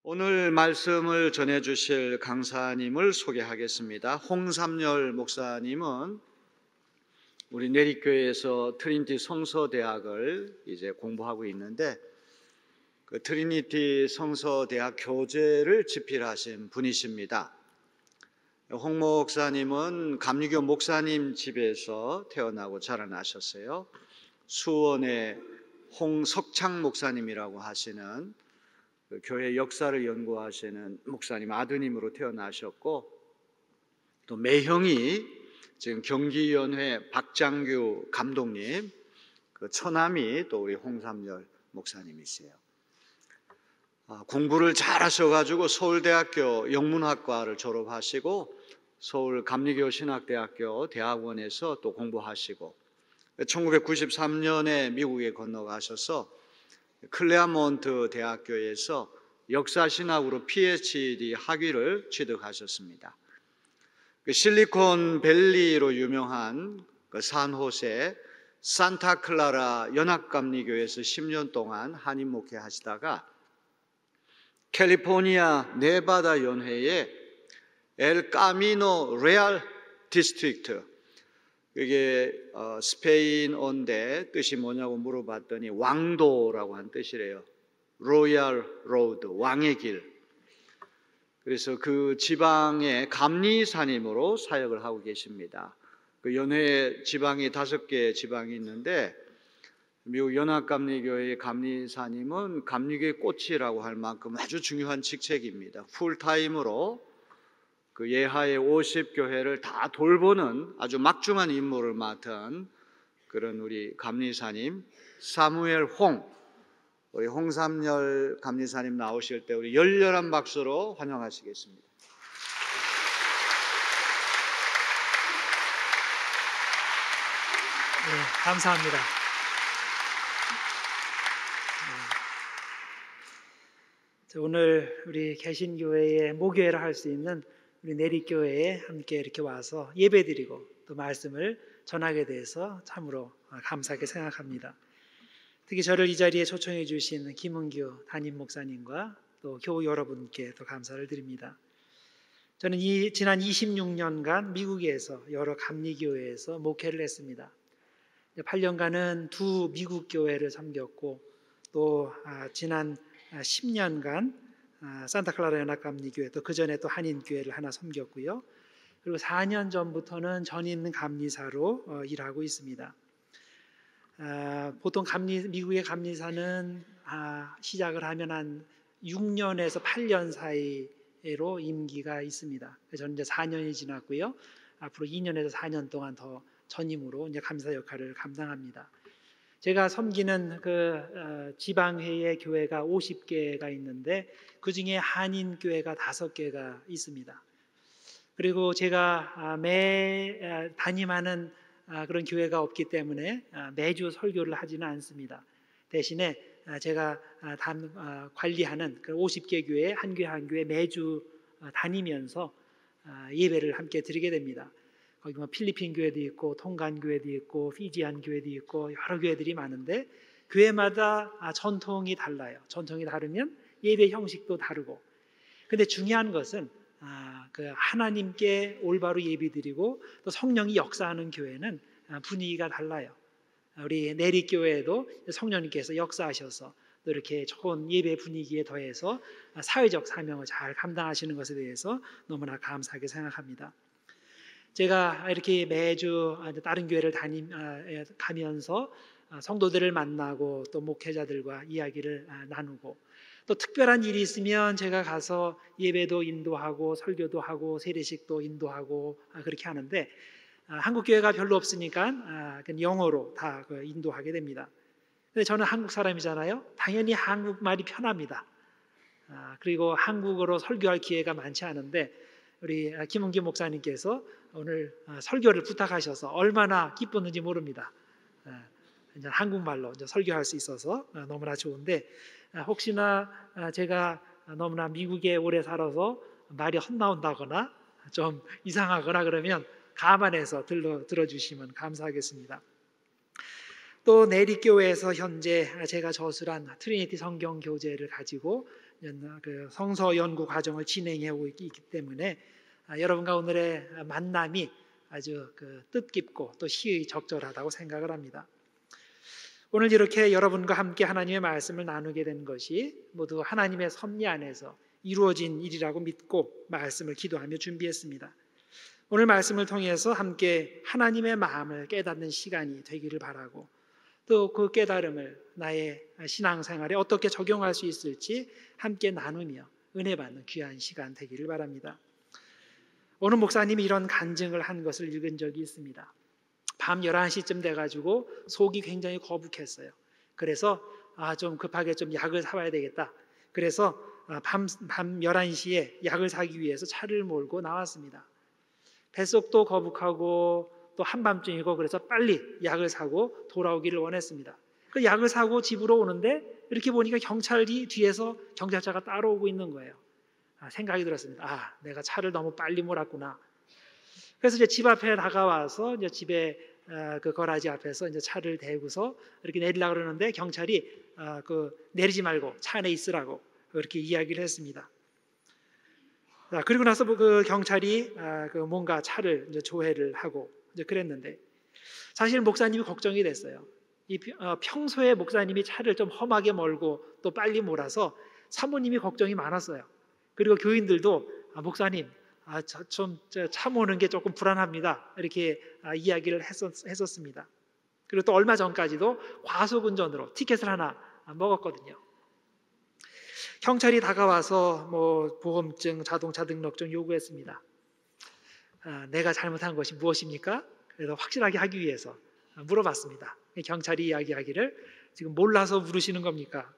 오늘 말씀을 전해주실 강사님을 소개하겠습니다. 홍삼열 목사님은 우리 내리교회에서 트리니티 성서대학을 이제 공부하고 있는데 그 트리니티 성서대학 교재를 집필하신 분이십니다. 홍 목사님은 감리교 목사님 집에서 태어나고 자라나셨어요. 수원의 홍석창 목사님이라고 하시는 그 교회 역사를 연구하시는 목사님 아드님으로 태어나셨고, 또 매형이 지금 경기위원회 박장규 감독님, 그 처남이 또 우리 홍삼열 목사님이세요. 공부를 잘 하셔가지고 서울대학교 영문학과를 졸업하시고 서울 감리교 신학대학교 대학원에서 또 공부하시고 1993년에 미국에 건너가셔서 클레아몬트 대학교에서 역사신학으로 PhD 학위를 취득하셨습니다. 실리콘밸리로 유명한 산호세 산타클라라 연합감리교회에서 10년 동안 한인 목회하시다가 캘리포니아 네바다 연회의 엘 까미노 레알 디스트릭트, 이게 스페인어인데 뜻이 뭐냐고 물어봤더니 왕도라고 한 뜻이래요. 로얄 로드, 왕의 길. 그래서 그 지방의 감리사님으로 사역을 하고 계십니다. 그 연회 지방이 5개 지방이 있는데 미국 연합감리교회의 감리사님은 감리교의 꽃이라고 할 만큼 아주 중요한 직책입니다. 풀타임으로 그 예하의 50교회를 다 돌보는 아주 막중한 임무를 맡은 그런 우리 감리사님 사무엘 우리 홍삼열 감리사님 나오실 때 우리 열렬한 박수로 환영하시겠습니다. 네, 감사합니다. 오늘 우리 개신교회의 모교회를 할 수 있는 우리 내리교회에 함께 이렇게 와서 예배드리고 또 말씀을 전하게 돼서 참으로 감사하게 생각합니다. 특히 저를 이 자리에 초청해 주신 김은규 담임 목사님과 또 교우 여러분께 또 감사를 드립니다. 저는 지난 26년간 미국에서 여러 감리교회에서 목회를 했습니다. 8년간은 두 미국 교회를 섬겼고 또 지난 10년간 산타클라라 연합감리교회, 또 그 전에 또 한인교회를 하나 섬겼고요. 그리고 4년 전부터는 전임 감리사로 일하고 있습니다. 보통 미국의 감리사는 시작을 하면 한 6년에서 8년 사이로 임기가 있습니다. 저는 이제 4년이 지났고요. 앞으로 2년에서 4년 동안 더 전임으로 이제 감리사 역할을 감당합니다. 제가 섬기는 그 지방회의 교회가 50개가 있는데 그 중에 한인 교회가 5개가 있습니다. 그리고 제가 담임하는 그런 교회가 없기 때문에 매주 설교를 하지는 않습니다. 대신에 제가 관리하는 그 50개 교회 한 교회 한 교회 매주 다니면서 예배를 함께 드리게 됩니다. 거기 뭐 필리핀 교회도 있고 통간 교회도 있고 피지안 교회도 있고 여러 교회들이 많은데 교회마다 전통이 달라요. 전통이 다르면 예배 형식도 다르고. 근데 중요한 것은 그 하나님께 올바로 예배드리고 또 성령이 역사하는 교회는 분위기가 달라요. 우리 내리교회에도 성령님께서 역사하셔서 또 이렇게 좋은 예배 분위기에 더해서 사회적 사명을 잘 감당하시는 것에 대해서 너무나 감사하게 생각합니다. 제가 이렇게 매주 다른 교회를 가면서 성도들을 만나고 또 목회자들과 이야기를 나누고 또 특별한 일이 있으면 제가 가서 예배도 인도하고 설교도 하고 세례식도 인도하고 그렇게 하는데 한국 교회가 별로 없으니까 영어로 다 인도하게 됩니다. 근데 저는 한국 사람이잖아요. 당연히 한국말이 편합니다. 그리고 한국어로 설교할 기회가 많지 않은데 우리 김은기 목사님께서 오늘 설교를 부탁하셔서 얼마나 기뻤는지 모릅니다. 이제 한국말로 이제 설교할 수 있어서 너무나 좋은데 혹시나 제가 너무나 미국에 오래 살아서 말이 헛나온다거나 좀 이상하거나 그러면 감안해서 들어주시면 감사하겠습니다. 또 내리교회에서 현재 제가 저술한 트리니티 성경 교재를 가지고 그 성서 연구 과정을 진행해 오고 있기 때문에 여러분과 오늘의 만남이 아주 뜻깊고 또 시의 적절하다고 생각을 합니다. 오늘 이렇게 여러분과 함께 하나님의 말씀을 나누게 된 것이 모두 하나님의 섭리 안에서 이루어진 일이라고 믿고 말씀을 기도하며 준비했습니다. 오늘 말씀을 통해서 함께 하나님의 마음을 깨닫는 시간이 되기를 바라고, 또 그 깨달음을 나의 신앙생활에 어떻게 적용할 수 있을지 함께 나누며 은혜 받는 귀한 시간 되기를 바랍니다. 오늘 목사님이 이런 간증을 한 것을 읽은 적이 있습니다. 밤 11시쯤 돼가지고 속이 굉장히 거북했어요. 그래서 좀 급하게 좀 약을 사와야 되겠다. 그래서 밤 11시에 약을 사기 위해서 차를 몰고 나왔습니다. 뱃속도 거북하고 또 한밤중이고 그래서 빨리 약을 사고 돌아오기를 원했습니다. 그 약을 사고 집으로 오는데 이렇게 보니까 경찰이 뒤에서 경찰차가 따라오고 있는 거예요. 생각이 들었습니다. 내가 차를 너무 빨리 몰았구나. 그래서 이제 집 앞에 다가와서 이제 집에 그 거라지 앞에서 이제 차를 대고서 이렇게 내리려고 그러는데 경찰이 내리지 말고 차 안에 있으라고 그렇게 이야기를 했습니다. 그리고 나서 그 경찰이 뭔가 차를 이제 조회를 하고 이제 그랬는데, 사실 목사님이 걱정이 됐어요. 평소에 목사님이 차를 좀 험하게 몰고 또 빨리 몰아서 사모님이 걱정이 많았어요. 그리고 교인들도 목사님 좀 차 모는 게 조금 불안합니다. 이렇게 이야기를 했었습니다. 그리고 또 얼마 전까지도 과속운전으로 티켓을 하나 먹었거든요. 경찰이 다가와서 보험증, 자동차 등록증 요구했습니다. 내가 잘못한 것이 무엇입니까? 그래서 확실하게 하기 위해서 물어봤습니다. 경찰이 이야기하기를 지금 몰라서 물으시는 겁니까?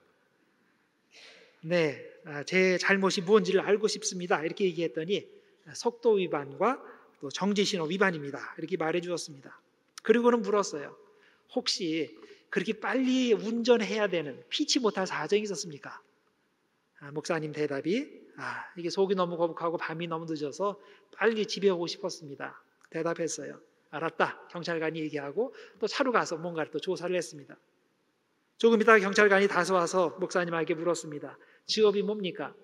네, 제 잘못이 무엇인지를 알고 싶습니다. 이렇게 얘기했더니 속도 위반과 또 정지신호 위반입니다. 이렇게 말해 주었습니다. 그리고는 물었어요. 혹시 그렇게 빨리 운전해야 되는 피치 못할 사정이 있었습니까? 목사님 대답이 이게 속이 너무 거북하고 밤이 너무 늦어서 빨리 집에 오고 싶었습니다. 대답했어요. 알았다. 경찰관이 얘기하고 또 차로 가서 뭔가를 또 조사를 했습니다. 조금 있다가 경찰관이 다시 와서 목사님에게 물었습니다. 직업이 뭡니까?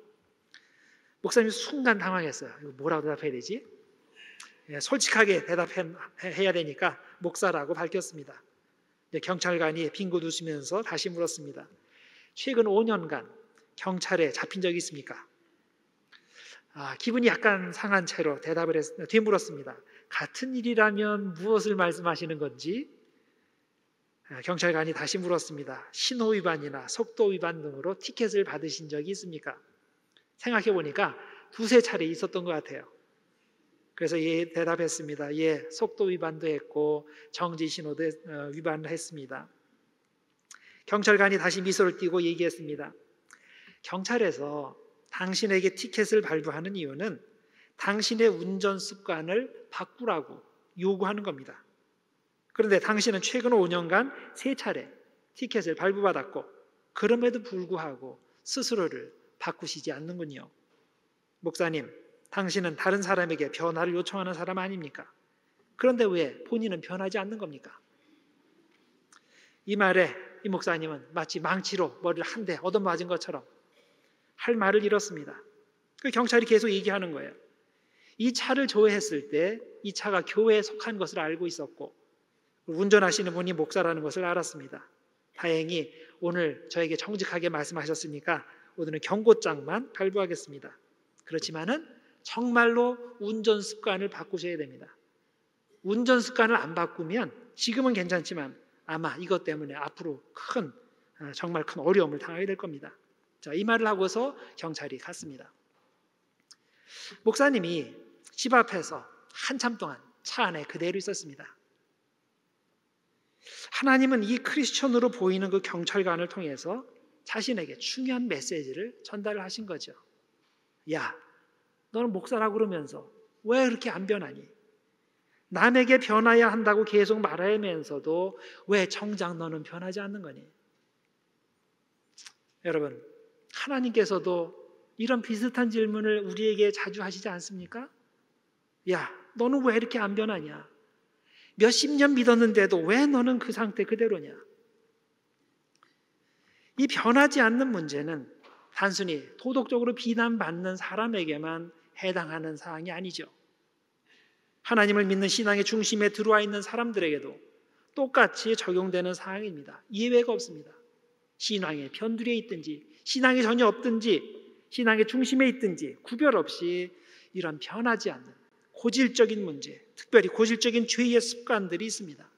목사님이 순간 당황했어요. 이거 뭐라고 대답해야 되지? 솔직하게 대답해야 되니까 목사라고 밝혔습니다. 경찰관이 빙긋 웃으면서 다시 물었습니다. 최근 5년간 경찰에 잡힌 적이 있습니까? 기분이 약간 상한 채로 되물었습니다. 같은 일이라면 무엇을 말씀하시는 건지. 경찰관이 다시 물었습니다. 신호 위반이나 속도 위반 등으로 티켓을 받으신 적이 있습니까? 생각해 보니까 두세 차례 있었던 것 같아요. 그래서 대답했습니다. 속도 위반도 했고 정지 신호도 위반을 했습니다. 경찰관이 다시 미소를 띠고 얘기했습니다. 경찰에서 당신에게 티켓을 발부하는 이유는 당신의 운전 습관을 바꾸라고 요구하는 겁니다. 그런데 당신은 최근 5년간 3차례 티켓을 발부받았고 그럼에도 불구하고 스스로를 바꾸시지 않는군요. 목사님, 당신은 다른 사람에게 변화를 요청하는 사람 아닙니까? 그런데 왜 본인은 변하지 않는 겁니까? 이 말에 이 목사님은 마치 망치로 머리를 한 대 얻어맞은 것처럼 할 말을 잃었습니다. 그 경찰이 계속 얘기하는 거예요. 이 차를 조회했을 때 이 차가 교회에 속한 것을 알고 있었고 운전하시는 분이 목사라는 것을 알았습니다. 다행히 오늘 저에게 정직하게 말씀하셨으니까 오늘은 경고장만 발부하겠습니다. 그렇지만은 정말로 운전 습관을 바꾸셔야 됩니다. 운전 습관을 안 바꾸면 지금은 괜찮지만 아마 이것 때문에 앞으로 정말 큰 어려움을 당하게 될 겁니다. 자, 이 말을 하고서 경찰이 갔습니다. 목사님이 집 앞에서 한참 동안 차 안에 그대로 있었습니다. 하나님은 이 크리스천으로 보이는 그 경찰관을 통해서 자신에게 중요한 메시지를 전달을 하신 거죠. 야, 너는 목사라고 그러면서 왜 그렇게 안 변하니? 남에게 변해야 한다고 계속 말하면서도 왜 정작 너는 변하지 않는 거니? 여러분, 하나님께서도 이런 비슷한 질문을 우리에게 자주 하시지 않습니까? 야, 너는 왜 이렇게 안 변하냐? 몇십 년 믿었는데도 왜 너는 그 상태 그대로냐? 이 변하지 않는 문제는 단순히 도덕적으로 비난받는 사람에게만 해당하는 사항이 아니죠. 하나님을 믿는 신앙의 중심에 들어와 있는 사람들에게도 똑같이 적용되는 사항입니다. 예외가 없습니다. 신앙에 변두리에 있든지 신앙이 전혀 없든지 신앙의 중심에 있든지 구별 없이 이런 변하지 않는 고질적인 문제, 특별히 고질적인 죄의 습관들이 있습니다.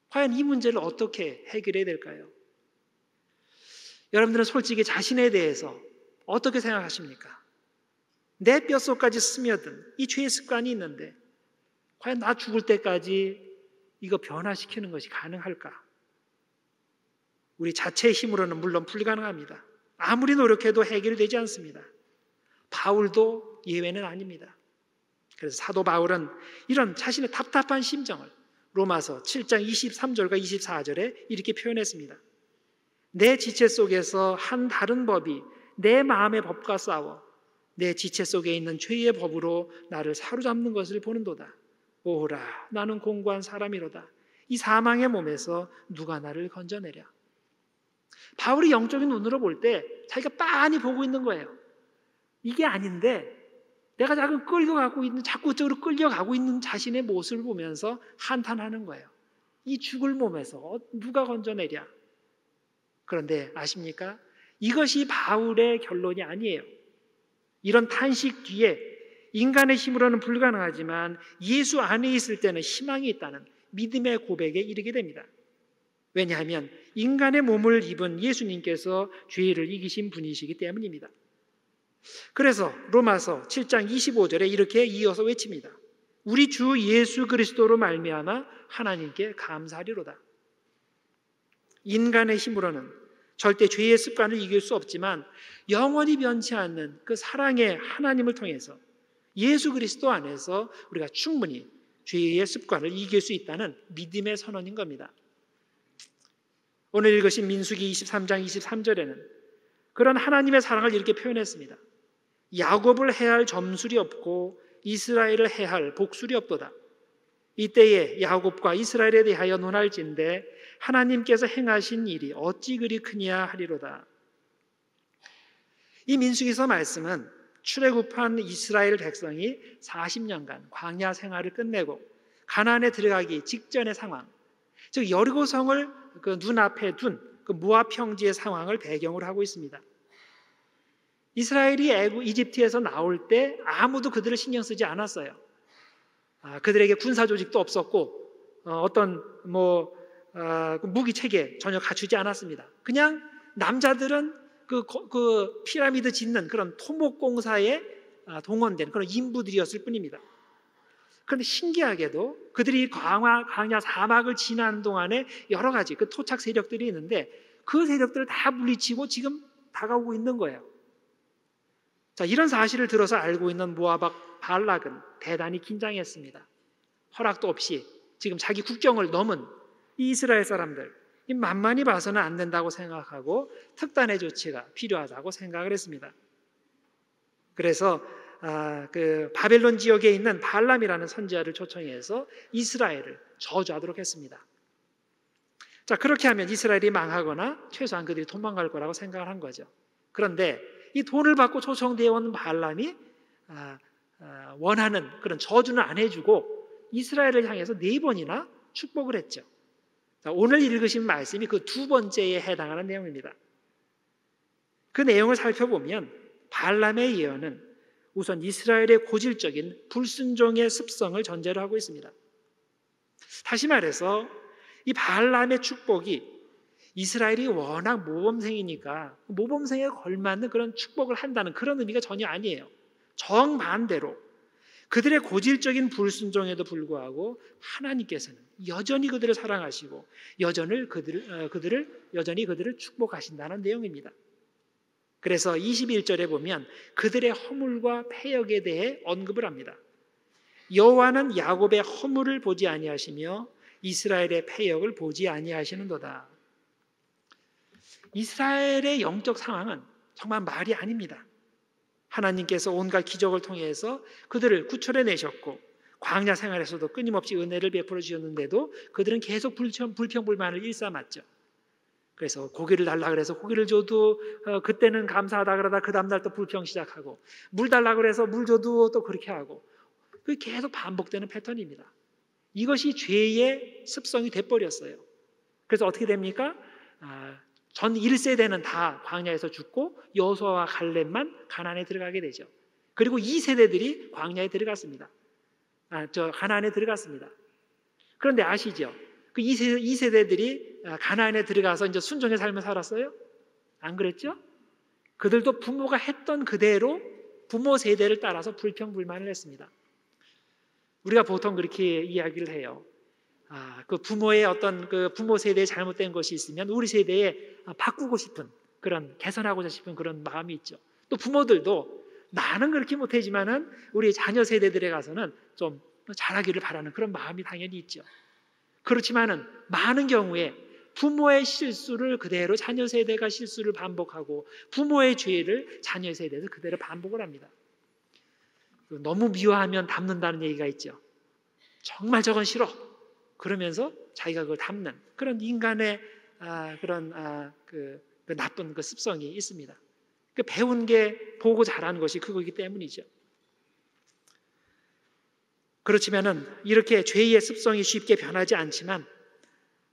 과연 이 문제를 어떻게 해결해야 될까요? 여러분들은 솔직히 자신에 대해서 어떻게 생각하십니까? 내 뼛속까지 스며든 이 죄의 습관이 있는데 과연 나 죽을 때까지 이거 변화시키는 것이 가능할까? 우리 자체의 힘으로는 물론 불가능합니다. 아무리 노력해도 해결이 되지 않습니다. 바울도 예외는 아닙니다. 그래서 사도 바울은 이런 자신의 답답한 심정을 로마서 7장 23절과 24절에 이렇게 표현했습니다. 내 지체 속에서 한 다른 법이 내 마음의 법과 싸워 내 지체 속에 있는 죄의 법으로 나를 사로잡는 것을 보는도다. 오호라, 나는 공고한 사람이로다. 이 사망의 몸에서 누가 나를 건져내랴. 바울이 영적인 눈으로 볼 때 자기가 빤히 보고 있는 거예요. 이게 아닌데 내가 자꾸 쪽으로 끌려가고 있는 자신의 모습을 보면서 한탄하는 거예요. 이 죽을 몸에서 누가 건져내랴. 그런데 아십니까? 이것이 바울의 결론이 아니에요. 이런 탄식 뒤에 인간의 힘으로는 불가능하지만 예수 안에 있을 때는 희망이 있다는 믿음의 고백에 이르게 됩니다. 왜냐하면 인간의 몸을 입은 예수님께서 죄를 이기신 분이시기 때문입니다. 그래서 로마서 7장 25절에 이렇게 이어서 외칩니다. 우리 주 예수 그리스도로 말미암아 하나님께 감사하리로다. 인간의 힘으로는 절대 죄의 습관을 이길 수 없지만 영원히 변치 않는 그 사랑의 하나님을 통해서 예수 그리스도 안에서 우리가 충분히 죄의 습관을 이길 수 있다는 믿음의 선언인 겁니다. 오늘 읽으신 민수기 23장 23절에는 그런 하나님의 사랑을 이렇게 표현했습니다. 야곱을 해할 점술이 없고 이스라엘을 해할 복술이 없도다. 이때에 야곱과 이스라엘에 대하여 논할진대 하나님께서 행하신 일이 어찌 그리 크냐 하리로다. 이 민수기서 말씀은 출애굽한 이스라엘 백성이 40년간 광야 생활을 끝내고 가나안에 들어가기 직전의 상황, 즉 여리고성을 그 눈앞에 둔 그 모압 평지의 상황을 배경으로 하고 있습니다. 이스라엘이 이집트에서 나올 때 아무도 그들을 신경 쓰지 않았어요. 그들에게 군사 조직도 없었고 어떤 무기 체계 전혀 갖추지 않았습니다. 그냥 남자들은 그 피라미드 짓는 그런 토목 공사에 동원된 그런 인부들이었을 뿐입니다. 그런데 신기하게도 그들이 광야 사막을 지나는 동안에 여러 가지 그 토착 세력들이 있는데 그 세력들을 다 물리치고 지금 다가오고 있는 거예요. 자, 이런 사실을 들어서 알고 있는 모압 발락은 대단히 긴장했습니다. 허락도 없이 지금 자기 국경을 넘은 이 이스라엘 사람들, 만만히 봐서는 안 된다고 생각하고 특단의 조치가 필요하다고 생각을 했습니다. 그래서 그 바벨론 지역에 있는 발람이라는 선지자를 초청해서 이스라엘을 저주하도록 했습니다. 자, 그렇게 하면 이스라엘이 망하거나 최소한 그들이 도망갈 거라고 생각을 한 거죠. 그런데 이 돈을 받고 초청되어 온 발람이 원하는 그런 저주는 안 해주고 이스라엘을 향해서 4번이나 축복을 했죠. 자, 오늘 읽으신 말씀이 그 2번째에 해당하는 내용입니다. 그 내용을 살펴보면 발람의 예언은 우선 이스라엘의 고질적인 불순종의 습성을 전제로 하고 있습니다. 다시 말해서 이 발람의 축복이 이스라엘이 워낙 모범생이니까 모범생에 걸맞는 그런 축복을 한다는 그런 의미가 전혀 아니에요. 정반대로 그들의 고질적인 불순종에도 불구하고 하나님께서는 여전히 그들을 사랑하시고 여전히 그들을 축복하신다는 내용입니다. 그래서 21절에 보면 그들의 허물과 패역에 대해 언급을 합니다. 여호와는 야곱의 허물을 보지 아니하시며 이스라엘의 패역을 보지 아니하시는도다. 이스라엘의 영적 상황은 정말 말이 아닙니다. 하나님께서 온갖 기적을 통해서 그들을 구출해내셨고 광야 생활에서도 끊임없이 은혜를 베풀어 주셨는데도 그들은 계속 불평불만을 일삼았죠. 그래서 고기를 달라 그래서 고기를 줘도 그때는 감사하다 그러다 그 다음날 또 불평 시작하고, 물 달라 그래서 물 줘도 또 그렇게 하고, 그게 계속 반복되는 패턴입니다. 이것이 죄의 습성이 돼버렸어요. 그래서 어떻게 됩니까? 전 1세대는 다 광야에서 죽고 여호수아와 갈렙만 가나안에 들어가게 되죠. 그리고 2세대들이 광야에 들어갔습니다. 가나안에 들어갔습니다. 그런데 아시죠? 그 2세대들이 가나안에 들어가서 이제 순종의 삶을 살았어요? 안 그랬죠? 그들도 부모가 했던 그대로 부모 세대를 따라서 불평불만을 했습니다. 우리가 보통 그렇게 이야기를 해요. 그 부모의 어떤 그 부모 세대에 잘못된 것이 있으면 우리 세대에 바꾸고 싶은, 그런 개선하고자 싶은 그런 마음이 있죠. 또 부모들도 나는 그렇게 못하지만은 우리 자녀 세대들에 가서는 좀 잘하기를 바라는 그런 마음이 당연히 있죠. 그렇지만은 많은 경우에 부모의 실수를 그대로 자녀 세대가 실수를 반복하고, 부모의 죄를 자녀 세대에서 그대로 반복을 합니다. 너무 미워하면 닮는다는 얘기가 있죠. 정말 저건 싫어 그러면서 자기가 그걸 닮는 그런 인간의 그 나쁜 그 습성이 있습니다. 그 배운 게 보고 자라는 것이 그거이기 때문이죠. 그렇지만은 이렇게 죄의 습성이 쉽게 변하지 않지만,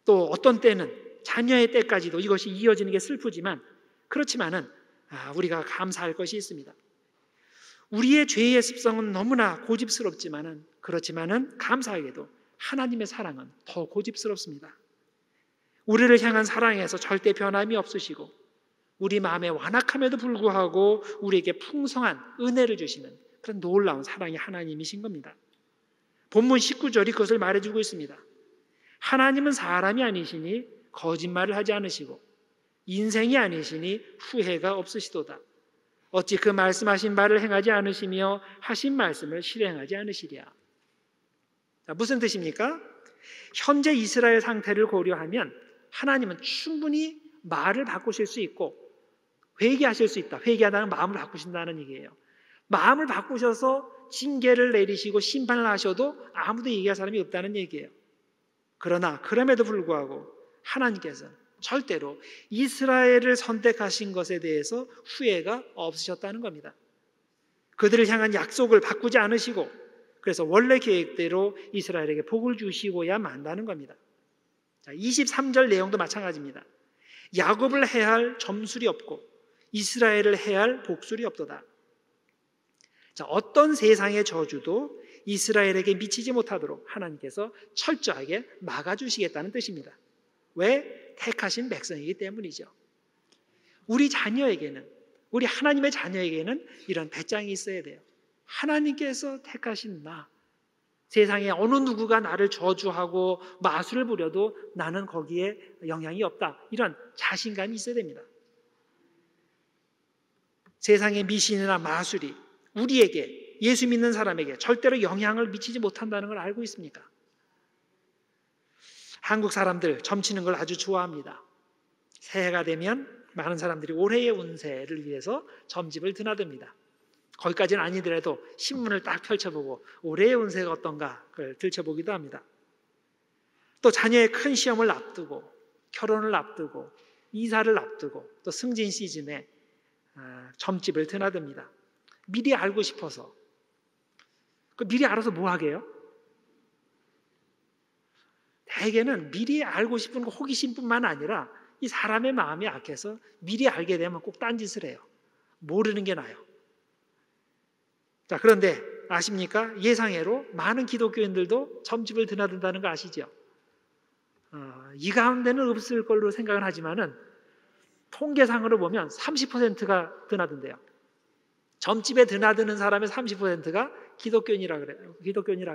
또 어떤 때는 자녀의 때까지도 이것이 이어지는 게 슬프지만, 그렇지만은 우리가 감사할 것이 있습니다. 우리의 죄의 습성은 너무나 고집스럽지만은, 그렇지만은 감사하게도 하나님의 사랑은 더 고집스럽습니다. 우리를 향한 사랑에서 절대 변함이 없으시고, 우리 마음의 완악함에도 불구하고 우리에게 풍성한 은혜를 주시는 그런 놀라운 사랑의 하나님이신 겁니다. 본문 19절이 그것을 말해주고 있습니다. 하나님은 사람이 아니시니 거짓말을 하지 않으시고 인생이 아니시니 후회가 없으시도다. 어찌 그 말씀하신 바를 행하지 않으시며 하신 말씀을 실행하지 않으시랴. 자, 무슨 뜻입니까? 현재 이스라엘 상태를 고려하면 하나님은 충분히 말을 바꾸실 수 있고 회개하실 수 있다. 회개하다는 마음을 바꾸신다는 얘기예요. 마음을 바꾸셔서 징계를 내리시고 심판을 하셔도 아무도 얘기할 사람이 없다는 얘기예요. 그러나 그럼에도 불구하고 하나님께서는 절대로 이스라엘을 선택하신 것에 대해서 후회가 없으셨다는 겁니다. 그들을 향한 약속을 바꾸지 않으시고, 그래서 원래 계획대로 이스라엘에게 복을 주시고야 만다는 겁니다. 자, 23절 내용도 마찬가지입니다. 야곱을 해할 점술이 없고 이스라엘을 해할 복술이 없도다. 자, 어떤 세상의 저주도 이스라엘에게 미치지 못하도록 하나님께서 철저하게 막아주시겠다는 뜻입니다. 왜? 택하신 백성이기 때문이죠. 우리 자녀에게는, 우리 하나님의 자녀에게는 이런 배짱이 있어야 돼요. 하나님께서 택하신 나, 세상에 어느 누구가 나를 저주하고 마술을 부려도 나는 거기에 영향이 없다, 이런 자신감이 있어야 됩니다. 세상의 미신이나 마술이 우리에게, 예수 믿는 사람에게 절대로 영향을 미치지 못한다는 걸 알고 있습니까? 한국 사람들 점치는 걸 아주 좋아합니다. 새해가 되면 많은 사람들이 올해의 운세를 위해서 점집을 드나듭니다. 거기까지는 아니더라도 신문을 딱 펼쳐보고 올해의 운세가 어떤가 그걸 들춰보기도 합니다. 또 자녀의 큰 시험을 앞두고, 결혼을 앞두고, 이사를 앞두고, 또 승진 시즌에 점집을 드나듭니다. 미리 알고 싶어서. 미리 알아서 뭐 하게요? 대개는 미리 알고 싶은 호기심뿐만 아니라 이 사람의 마음이 약해서 미리 알게 되면 꼭 딴짓을 해요. 모르는 게 나아요. 자, 그런데 아십니까? 예상외로 많은 기독교인들도 점집을 드나든다는 거 아시죠? 이 가운데는 없을 걸로 생각을 하지만은 통계상으로 보면 30%가 드나든대요. 점집에 드나드는 사람의 30%가 기독교인이라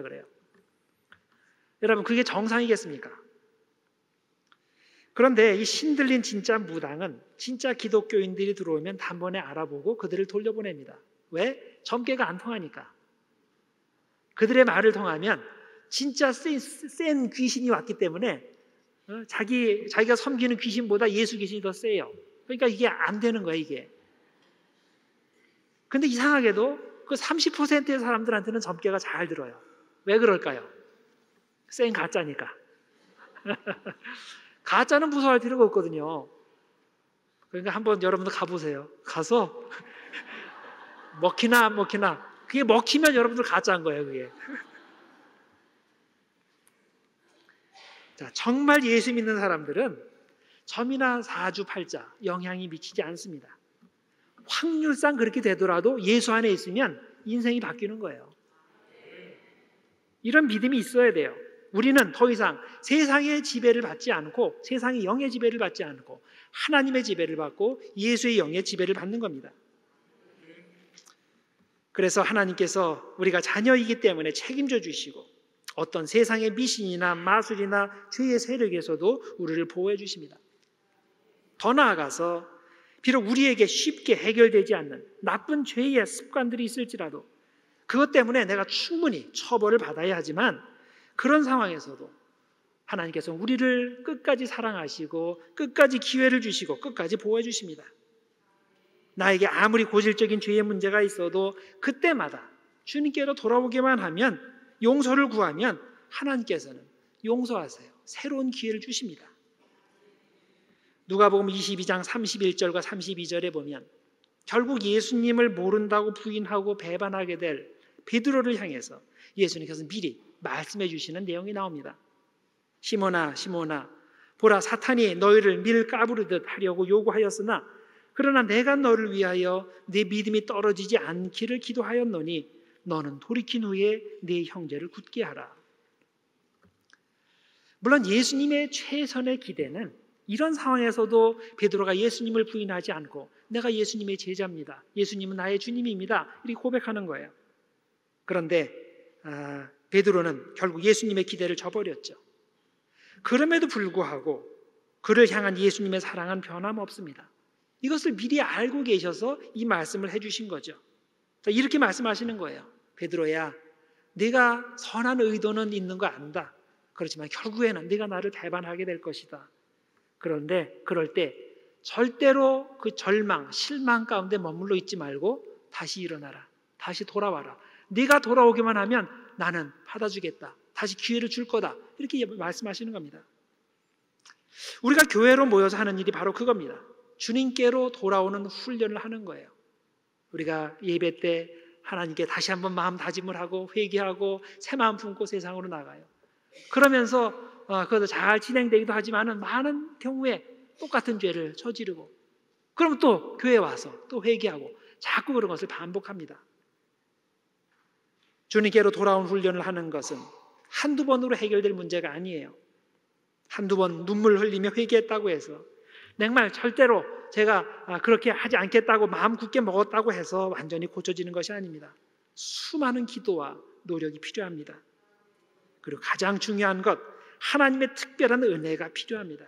그래요. 여러분, 그게 정상이겠습니까? 그런데 이 신들린 진짜 무당은 진짜 기독교인들이 들어오면 단번에 알아보고 그들을 돌려보냅니다. 왜? 점괘가 안 통하니까. 그들의 말을 통하면 진짜 센 귀신이 왔기 때문에 자기가 섬기는 귀신보다 예수 귀신이 더 세요. 그러니까 이게 안 되는 거예요, 이게. 근데 이상하게도 그 30%의 사람들한테는 점괘가 잘 들어요. 왜 그럴까요? 센 가짜니까. 가짜는 무서워할 필요가 없거든요. 그러니까 한번 여러분도 가보세요. 가서 먹히나 안 먹히나, 그게 먹히면 여러분들 가짜인 거예요, 그게. 자, 정말 예수 믿는 사람들은 점이나 사주팔자 영향이 미치지 않습니다. 확률상 그렇게 되더라도 예수 안에 있으면 인생이 바뀌는 거예요. 이런 믿음이 있어야 돼요. 우리는 더 이상 세상의 지배를 받지 않고, 세상의 영의 지배를 받지 않고 하나님의 지배를 받고 예수의 영의 지배를 받는 겁니다. 그래서 하나님께서 우리가 자녀이기 때문에 책임져 주시고, 어떤 세상의 미신이나 마술이나 죄의 세력에서도 우리를 보호해 주십니다. 더 나아가서 비록 우리에게 쉽게 해결되지 않는 나쁜 죄의 습관들이 있을지라도 그것 때문에 내가 충분히 처벌을 받아야 하지만, 그런 상황에서도 하나님께서 우리를 끝까지 사랑하시고 끝까지 기회를 주시고 끝까지 보호해 주십니다. 나에게 아무리 고질적인 죄의 문제가 있어도 그때마다 주님께로 돌아오기만 하면, 용서를 구하면 하나님께서는 용서하세요. 새로운 기회를 주십니다. 누가복음 22장 31절과 32절에 보면 결국 예수님을 모른다고 부인하고 배반하게 될 베드로를 향해서 예수님께서 미리 말씀해 주시는 내용이 나옵니다. 시몬아 시몬아, 보라, 사탄이 너희를 밀 까부르듯 하려고 요구하였으나 그러나 내가 너를 위하여 네 믿음이 떨어지지 않기를 기도하였노니 너는 돌이킨 후에 네 형제를 굳게 하라. 물론 예수님의 최선의 기대는 이런 상황에서도 베드로가 예수님을 부인하지 않고 내가 예수님의 제자입니다, 예수님은 나의 주님입니다, 이렇게 고백하는 거예요. 그런데 베드로는 결국 예수님의 기대를 저버렸죠. 그럼에도 불구하고 그를 향한 예수님의 사랑은 변함없습니다. 이것을 미리 알고 계셔서 이 말씀을 해주신 거죠. 이렇게 말씀하시는 거예요. 베드로야, 네가 선한 의도는 있는 거 안다. 그렇지만 결국에는 네가 나를 배반하게 될 것이다. 그런데 그럴 때 절대로 그 절망, 실망 가운데 머물러 있지 말고 다시 일어나라. 다시 돌아와라. 네가 돌아오기만 하면 나는 받아주겠다. 다시 기회를 줄 거다. 이렇게 말씀하시는 겁니다. 우리가 교회로 모여서 하는 일이 바로 그겁니다. 주님께로 돌아오는 훈련을 하는 거예요. 우리가 예배 때 하나님께 다시 한번 마음 다짐을 하고 회개하고 새 마음 품고 세상으로 나가요. 그러면서 그것도 잘 진행되기도 하지만 많은 경우에 똑같은 죄를 저지르고, 그럼 또 교회에 와서 또 회개하고 자꾸 그런 것을 반복합니다. 주님께로 돌아온 훈련을 하는 것은 한두 번으로 해결될 문제가 아니에요. 한두 번 눈물 흘리며 회개했다고 해서, 정말 절대로 제가 그렇게 하지 않겠다고 마음 굳게 먹었다고 해서 완전히 고쳐지는 것이 아닙니다. 수많은 기도와 노력이 필요합니다. 그리고 가장 중요한 것, 하나님의 특별한 은혜가 필요합니다.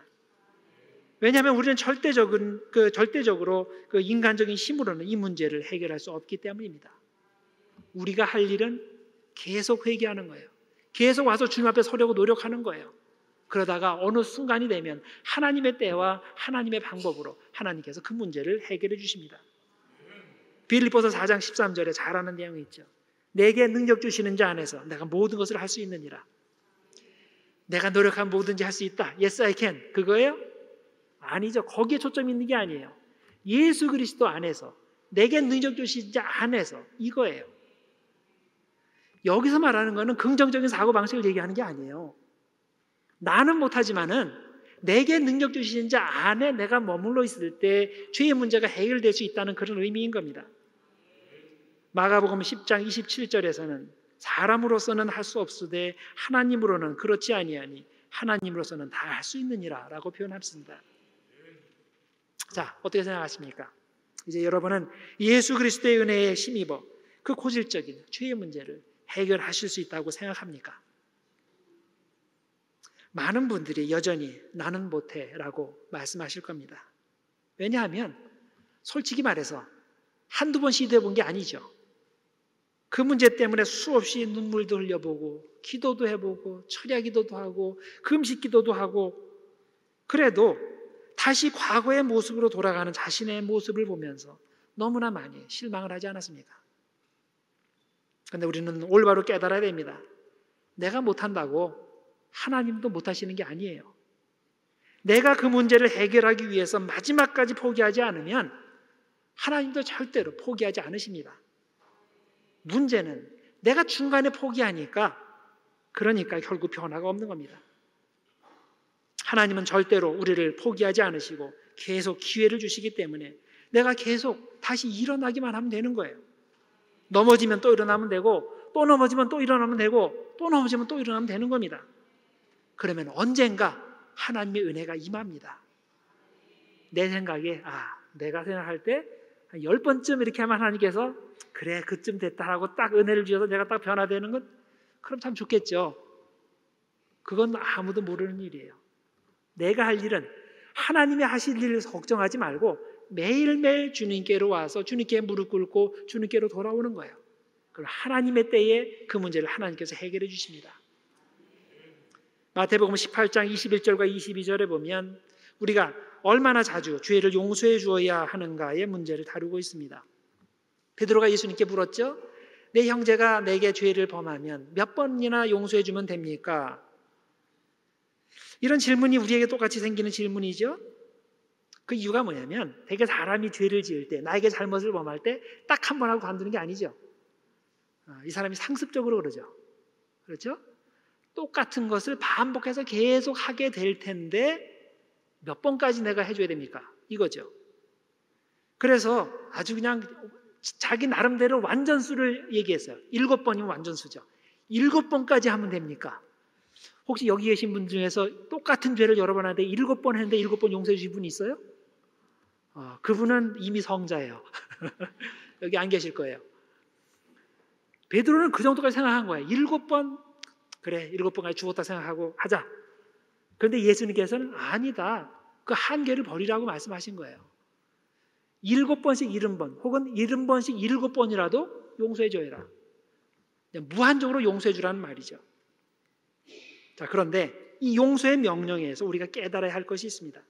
왜냐하면 우리는 절대적으로 그 인간적인 힘으로는 이 문제를 해결할 수 없기 때문입니다. 우리가 할 일은 계속 회개하는 거예요. 계속 와서 주님 앞에 서려고 노력하는 거예요. 그러다가 어느 순간이 되면 하나님의 때와 하나님의 방법으로 하나님께서 그 문제를 해결해 주십니다. 빌립보서 4장 13절에 잘 아는 내용이 있죠. 내게 능력 주시는 자 안에서 내가 모든 것을 할 수 있느니라. 내가 노력하면 뭐든지 할 수 있다. Yes, I can. 그거예요? 아니죠. 거기에 초점이 있는 게 아니에요. 예수 그리스도 안에서, 내게 능력 주신 자 안에서, 이거예요. 여기서 말하는 거는 긍정적인 사고방식을 얘기하는 게 아니에요. 나는 못하지만은 내게 능력 주신 자 안에 내가 머물러 있을 때 죄의 문제가 해결될 수 있다는 그런 의미인 겁니다. 마가복음 10장 27절에서는 사람으로서는 할 수 없으되 하나님으로는 그렇지 아니하니 하나님으로서는 다 할 수 있느니라 라고 표현했습니다. 자, 어떻게 생각하십니까? 이제 여러분은 예수 그리스도의 은혜에 힘입어 그 고질적인 죄의 문제를 해결하실 수 있다고 생각합니까? 많은 분들이 여전히 나는 못해 라고 말씀하실 겁니다. 왜냐하면 솔직히 말해서 한두 번 시도해 본 게 아니죠. 그 문제 때문에 수없이 눈물도 흘려보고 기도도 해보고 철야 기도도 하고 금식 기도도 하고, 그래도 다시 과거의 모습으로 돌아가는 자신의 모습을 보면서 너무나 많이 실망을 하지 않았습니까? 그런데 우리는 올바로 깨달아야 됩니다. 내가 못한다고 하나님도 못하시는 게 아니에요. 내가 그 문제를 해결하기 위해서 마지막까지 포기하지 않으면 하나님도 절대로 포기하지 않으십니다. 문제는 내가 중간에 포기하니까 그러니까 결국 변화가 없는 겁니다. 하나님은 절대로 우리를 포기하지 않으시고 계속 기회를 주시기 때문에 내가 계속 다시 일어나기만 하면 되는 거예요. 넘어지면 또 일어나면 되고, 또 넘어지면 또 일어나면 되고, 또 넘어지면 또 일어나면 되는 겁니다. 그러면 언젠가 하나님의 은혜가 임합니다. 내 생각에 내가 생각할 때 한 10번쯤 이렇게 하면 하나님께서 그래 그쯤 됐다 하고 딱 은혜를 주셔서 내가 딱 변화되는 건 그럼 참 좋겠죠. 그건 아무도 모르는 일이에요. 내가 할 일은 하나님이 하실 일을 걱정하지 말고 매일매일 주님께로 와서 주님께 무릎 꿇고 주님께로 돌아오는 거예요. 그럼 하나님의 때에 그 문제를 하나님께서 해결해 주십니다. 마태복음 18장 21절과 22절에 보면 우리가 얼마나 자주 죄를 용서해 주어야 하는가의 문제를 다루고 있습니다. 베드로가 예수님께 물었죠. 내 형제가 내게 죄를 범하면 몇 번이나 용서해 주면 됩니까? 이런 질문이 우리에게 똑같이 생기는 질문이죠. 그 이유가 뭐냐면 되게 사람이 죄를 지을 때, 나에게 잘못을 범할 때 딱 한 번 하고 관두는 게 아니죠. 이 사람이 상습적으로 그러죠. 그렇죠? 똑같은 것을 반복해서 계속 하게 될 텐데 몇 번까지 내가 해줘야 됩니까? 이거죠. 그래서 아주 그냥 자기 나름대로 완전수를 얘기했어요. 7번이면 완전수죠. 7번까지 하면 됩니까? 혹시 여기 계신 분 중에서 똑같은 죄를 여러 번 하는데 7번 했는데 7번 용서해 주신 분이 있어요? 그분은 이미 성자예요. 여기 안 계실 거예요. 베드로는 그 정도까지 생각한 거예요. 7번, 그래 7번까지 죽었다 생각하고 하자. 그런데 예수님께서는 아니다. 그 한계를 버리라고 말씀하신 거예요. 7번씩 70번 혹은 70번씩 7번이라도 용서해 줘라. 무한적으로 용서해 주라는 말이죠. 자, 그런데 이 용서의 명령에서 우리가 깨달아야 할 것이 있습니다.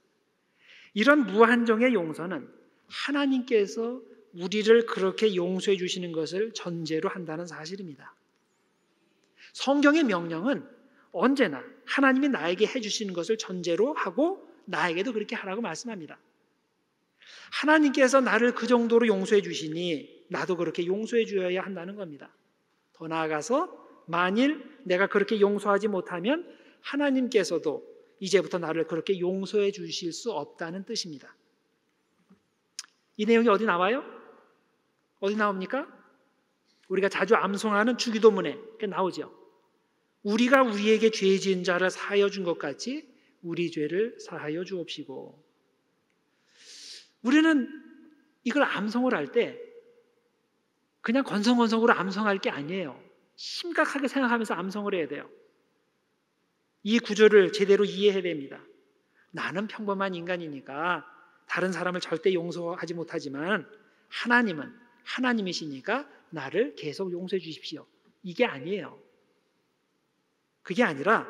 이런 무한정의 용서는 하나님께서 우리를 그렇게 용서해 주시는 것을 전제로 한다는 사실입니다. 성경의 명령은 언제나 하나님이 나에게 해주시는 것을 전제로 하고 나에게도 그렇게 하라고 말씀합니다. 하나님께서 나를 그 정도로 용서해 주시니 나도 그렇게 용서해 주어야 한다는 겁니다. 더 나아가서 만일 내가 그렇게 용서하지 못하면 하나님께서도 이제부터 나를 그렇게 용서해 주실 수 없다는 뜻입니다. 이 내용이 어디 나와요? 어디 나옵니까? 우리가 자주 암송하는 주기도문에 나오죠. 우리가 우리에게 죄 지은 자를 사하여 준 것 같이 우리 죄를 사하여 주옵시고. 우리는 이걸 암송을 할 때 그냥 건성건성으로 암송할 게 아니에요. 심각하게 생각하면서 암송을 해야 돼요. 이 구절을 제대로 이해해야 됩니다. 나는 평범한 인간이니까 다른 사람을 절대 용서하지 못하지만 하나님은 하나님이시니까 나를 계속 용서해 주십시오. 이게 아니에요. 그게 아니라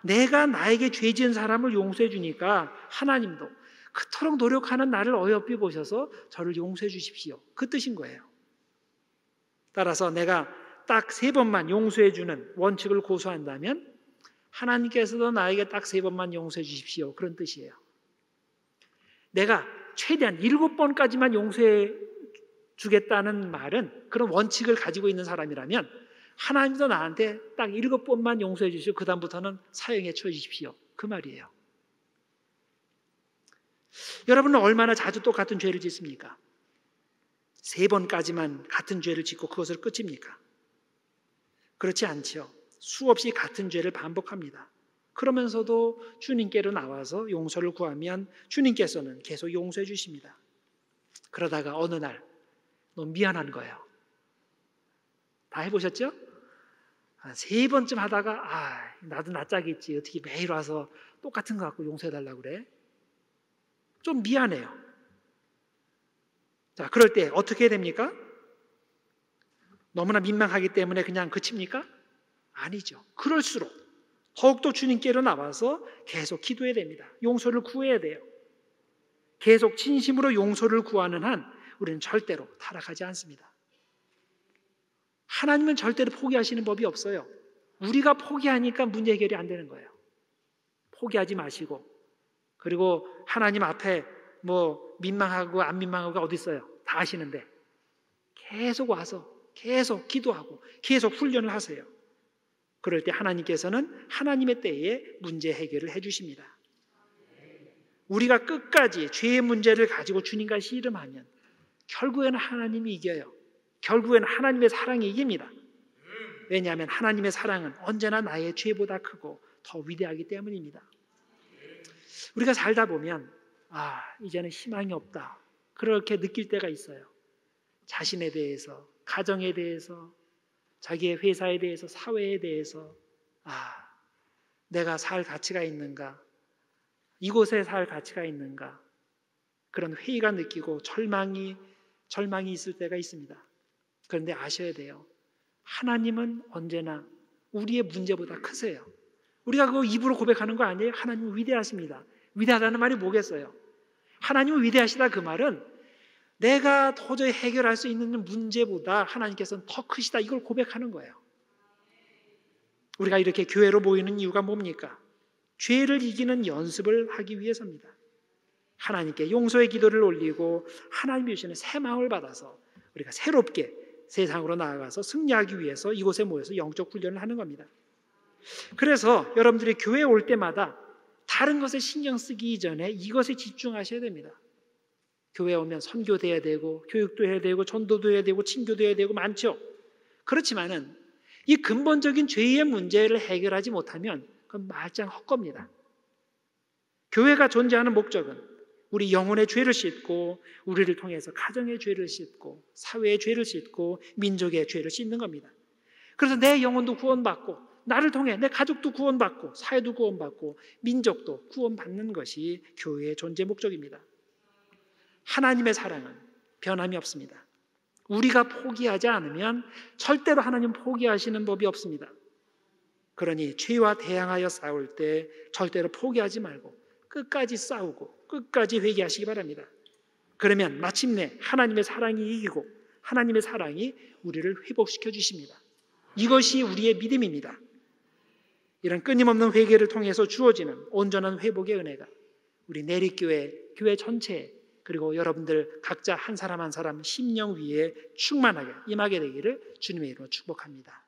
내가 나에게 죄 지은 사람을 용서해 주니까 하나님도 그토록 노력하는 나를 어여삐 보셔서 저를 용서해 주십시오. 그 뜻인 거예요. 따라서 내가 딱 3번만 용서해 주는 원칙을 고수한다면 하나님께서도 나에게 딱 3번만 용서해 주십시오. 그런 뜻이에요. 내가 최대한 7번까지만 용서해 주겠다는 말은 그런 원칙을 가지고 있는 사람이라면 하나님도 나한테 딱 7번만 용서해 주시고 그 다음부터는 사형에 처해주십시오. 그 말이에요. 여러분은 얼마나 자주 똑같은 죄를 짓습니까? 3번까지만 같은 죄를 짓고 그것을 끝입니까? 그렇지 않죠. 수없이 같은 죄를 반복합니다. 그러면서도 주님께로 나와서 용서를 구하면 주님께서는 계속 용서해 주십니다. 그러다가 어느 날 너무 미안한 거예요. 다 해보셨죠? 3번쯤 하다가 나도 낯짝이 있지. 어떻게 매일 와서 똑같은 거 갖고 용서해달라고 그래? 좀 미안해요. 자, 그럴 때 어떻게 해야 됩니까? 너무나 민망하기 때문에 그냥 그칩니까? 아니죠. 그럴수록 더욱더 주님께로 나와서 계속 기도해야 됩니다. 용서를 구해야 돼요. 계속 진심으로 용서를 구하는 한 우리는 절대로 타락하지 않습니다. 하나님은 절대로 포기하시는 법이 없어요. 우리가 포기하니까 문제 해결이 안 되는 거예요. 포기하지 마시고 그리고 하나님 앞에 뭐 민망하고 안 민망하고가 어디 있어요? 다 아시는데 계속 와서 계속 기도하고 계속 훈련을 하세요. 그럴 때 하나님께서는 하나님의 때에 문제 해결을 해주십니다. 우리가 끝까지 죄의 문제를 가지고 주님과 씨름하면 결국에는 하나님이 이겨요. 결국에는 하나님의 사랑이 이깁니다. 왜냐하면 하나님의 사랑은 언제나 나의 죄보다 크고 더 위대하기 때문입니다. 우리가 살다 보면 이제는 희망이 없다 그렇게 느낄 때가 있어요. 자신에 대해서, 가정에 대해서, 자기의 회사에 대해서, 사회에 대해서 내가 살 가치가 있는가? 이곳에 살 가치가 있는가? 그런 회의가 느끼고 절망이 있을 때가 있습니다. 그런데 아셔야 돼요. 하나님은 언제나 우리의 문제보다 크세요. 우리가 그거 입으로 고백하는 거 아니에요? 하나님은 위대하십니다. 위대하다는 말이 뭐겠어요? 하나님은 위대하시다 그 말은 내가 도저히 해결할 수 있는 문제보다 하나님께서는 더 크시다 이걸 고백하는 거예요. 우리가 이렇게 교회로 모이는 이유가 뭡니까? 죄를 이기는 연습을 하기 위해서입니다. 하나님께 용서의 기도를 올리고 하나님이 주시는 새 마음을 받아서 우리가 새롭게 세상으로 나아가서 승리하기 위해서 이곳에 모여서 영적 훈련을 하는 겁니다. 그래서 여러분들이 교회에 올 때마다 다른 것에 신경 쓰기 이전에 이것에 집중하셔야 됩니다. 교회에 오면 선교도 해야 되고 교육도 해야 되고 전도도 해야 되고 친교도 해야 되고 많죠. 그렇지만은 이 근본적인 죄의 문제를 해결하지 못하면 그건 말짱 헛겁니다. 교회가 존재하는 목적은 우리 영혼의 죄를 씻고 우리를 통해서 가정의 죄를 씻고 사회의 죄를 씻고 민족의 죄를 씻는 겁니다. 그래서 내 영혼도 구원받고 나를 통해 내 가족도 구원받고 사회도 구원받고 민족도 구원받는 것이 교회의 존재 목적입니다. 하나님의 사랑은 변함이 없습니다. 우리가 포기하지 않으면 절대로 하나님 포기하시는 법이 없습니다. 그러니 죄와 대항하여 싸울 때 절대로 포기하지 말고 끝까지 싸우고 끝까지 회개하시기 바랍니다. 그러면 마침내 하나님의 사랑이 이기고 하나님의 사랑이 우리를 회복시켜 주십니다. 이것이 우리의 믿음입니다. 이런 끊임없는 회개를 통해서 주어지는 온전한 회복의 은혜가 우리 내리교회, 교회 전체에 그리고 여러분들 각자 한 사람 한 사람 심령 위에 충만하게 임하게 되기를 주님의 이름으로 축복합니다.